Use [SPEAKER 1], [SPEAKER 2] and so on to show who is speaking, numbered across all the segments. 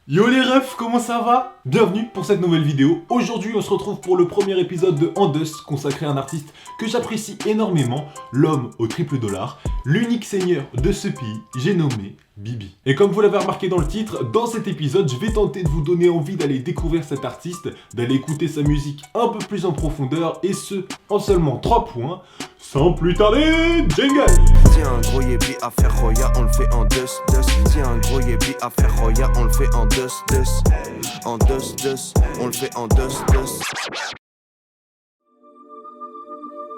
[SPEAKER 1] Yo les refs, comment ça va? Bienvenue pour cette nouvelle vidéo. Aujourd'hui on se retrouve pour le premier épisode de Andust, consacré à un artiste que j'apprécie énormément, l'homme au triple dollar, l'unique seigneur de ce pays, j'ai nommé Bibi. Et comme vous l'avez remarqué dans le titre, dans cet épisode, je vais tenter de vous donner envie d'aller découvrir cet artiste, d'aller écouter sa musique un peu plus en profondeur, et ce, en seulement 3 points. Sans plus tarder, jingle!
[SPEAKER 2] Tiens un gros yébi à faire Roya, on le fait en deux. Tiens un gros yébi à faire Roya, on le fait en deux. En deux, on le fait en deux.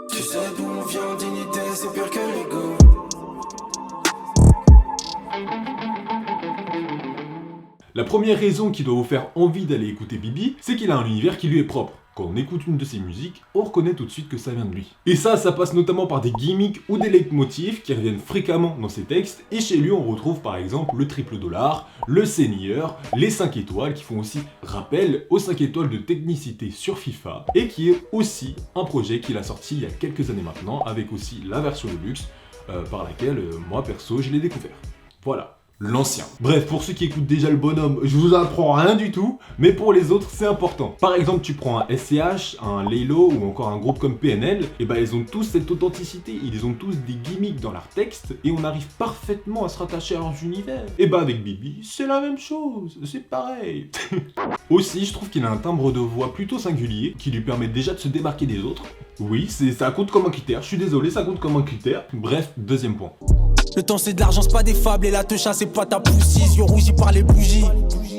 [SPEAKER 2] Tu sais d'où on vient, dignité, c'est pire que l'ego.
[SPEAKER 1] La première raison qui doit vous faire envie d'aller écouter Bibi, c'est qu'il a un univers qui lui est propre. Quand on écoute une de ses musiques, on reconnaît tout de suite que ça vient de lui. Et ça passe notamment par des gimmicks ou des leitmotifs qui reviennent fréquemment dans ses textes, et chez lui on retrouve par exemple le triple dollar, le seigneur, les 5 étoiles qui font aussi rappel aux 5 étoiles de technicité sur FIFA, et qui est aussi un projet qu'il a sorti il y a quelques années maintenant, avec aussi la version de luxe, par laquelle moi perso je l'ai découvert. Voilà. L'ancien. Bref, pour ceux qui écoutent déjà le bonhomme, je vous apprends rien du tout, mais pour les autres, c'est important. Par exemple, tu prends un SCH, un Laylo ou encore un groupe comme PNL, et ben ils ont tous cette authenticité, ils ont tous des gimmicks dans leur texte, et on arrive parfaitement à se rattacher à leur univers. Et ben avec Bibi, c'est la même chose, c'est pareil. Aussi, je trouve qu'il a un timbre de voix plutôt singulier, qui lui permet déjà de se démarquer des autres. Oui, ça compte comme un critère, je suis désolé, ça compte comme un critère. Bref, deuxième point.
[SPEAKER 3] Le temps c'est de l'argent, c'est pas des fables, et la techa c'est pas ta poussise. Yo rougi par les bougies,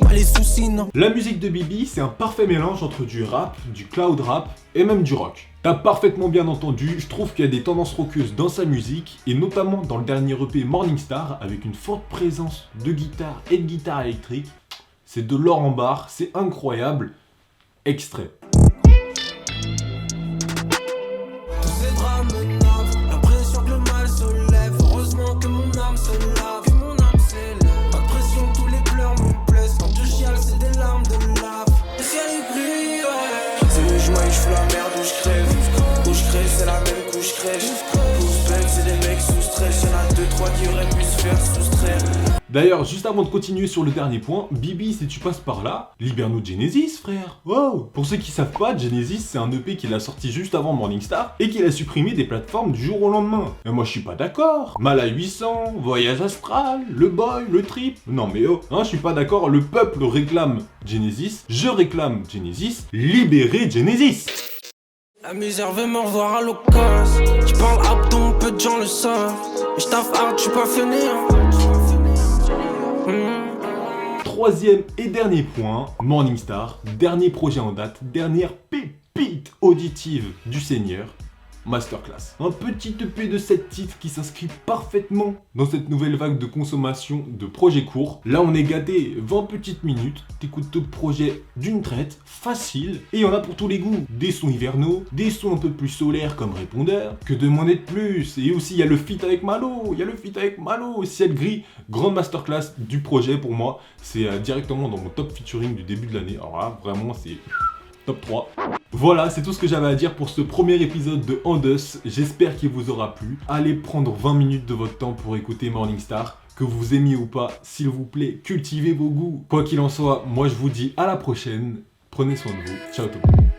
[SPEAKER 3] pas les soucis non.
[SPEAKER 1] La musique de Bibi, c'est un parfait mélange entre du rap, du cloud rap et même du rock. T'as parfaitement bien entendu, je trouve qu'il y a des tendances rockeuses dans sa musique, et notamment dans le dernier EP Morningstar, avec une forte présence de guitare et de guitare électrique. C'est de l'or en barre, c'est incroyable. Extrait. D'ailleurs, juste avant de continuer sur le dernier point, Bibi, si tu passes par là, libère-nous de Genesis, frère. Wow. Pour ceux qui savent pas, Genesis, c'est un EP qu'il a sorti juste avant Morningstar et qu'il a supprimé des plateformes du jour au lendemain. Et moi, je suis pas d'accord. Mala 800, Voyage Astral, Le Boy, Le Trip. Non mais oh, hein, je suis pas d'accord. Le peuple réclame Genesis, je réclame Genesis. Libérez Genesis.
[SPEAKER 3] La misère veut me revoir à l'occasion. Tu parles abdon, peu de gens le savent. Et je taffe hard, je suis pas fainéant.
[SPEAKER 1] Troisième et dernier point, Morningstar, dernier projet en date, dernière pépite auditive du Seigneur, Masterclass. Un petit EP de 7 titres qui s'inscrit parfaitement dans cette nouvelle vague de consommation de projets courts. Là on est gâté, 20 petites minutes, t'écoutes tout le projet d'une traite, facile, et il y en a pour tous les goûts. Des sons hivernaux, des sons un peu plus solaires comme Répondeur, que demander de plus. Et aussi il y a le feat avec Malo, Ciel Gris, grande masterclass du projet pour moi. C'est directement dans mon top featuring du début de l'année. Alors là, vraiment c'est top 3. Voilà, c'est tout ce que j'avais à dire pour ce premier épisode de Andust. J'espère qu'il vous aura plu. Allez prendre 20 minutes de votre temps pour écouter Morningstar. Que vous aimiez ou pas, s'il vous plaît, cultivez vos goûts. Quoi qu'il en soit, moi je vous dis à la prochaine. Prenez soin de vous. Ciao tout le monde.